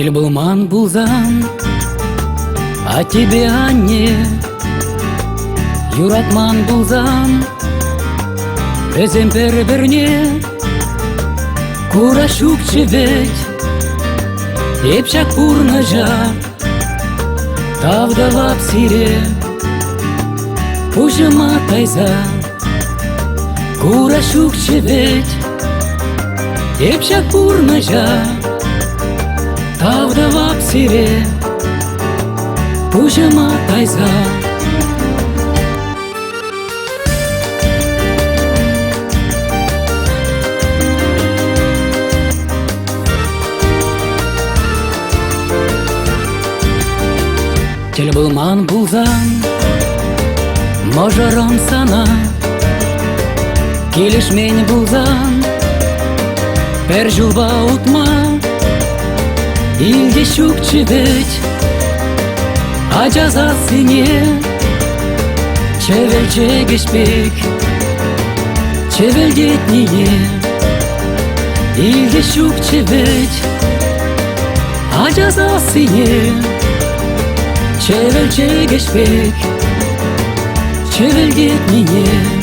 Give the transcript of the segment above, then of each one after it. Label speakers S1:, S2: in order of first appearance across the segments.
S1: Тел булман булзан, а тебя не. Юратман булзан, безем бер-берне. Курашук чебет, епшак пурнажа, тавдалап сире, пужыма тайза. Курашук чебет, епшак пурнажа, тавдалап сире, пужыма тайза. Тел булман булзан, мажарам сана. Келишмен булзан, бер жылба утма. Илге шук чебет, а жаза сине. Чевелче гешпек, чевелдет нине. Илге шук чебет, а жаза сине. Çevelce geçmek, çevel gitmeye.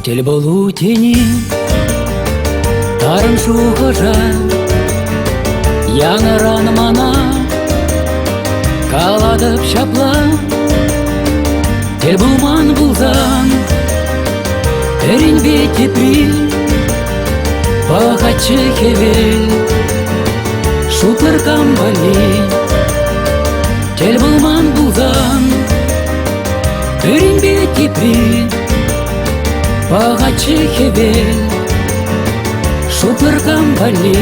S1: Тел болу тени, тарын шуғыжа, яңыран мана, каладып шапла. Тел булман булзан, эрин бети при, бағачы хевел, шутлар камбали. Тел булман булзан, эрин бети при, бағачы хевел, шутлар камбали.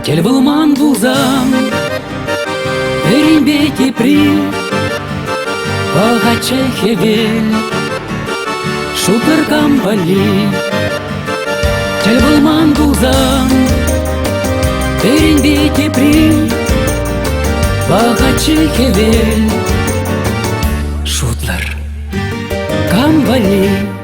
S1: Тел булман булзан, эрин бети при, бағачы хевел, шутлар камбали. Тел булман булзан, эрин бети при, бағачы хевел, шутлар камбали.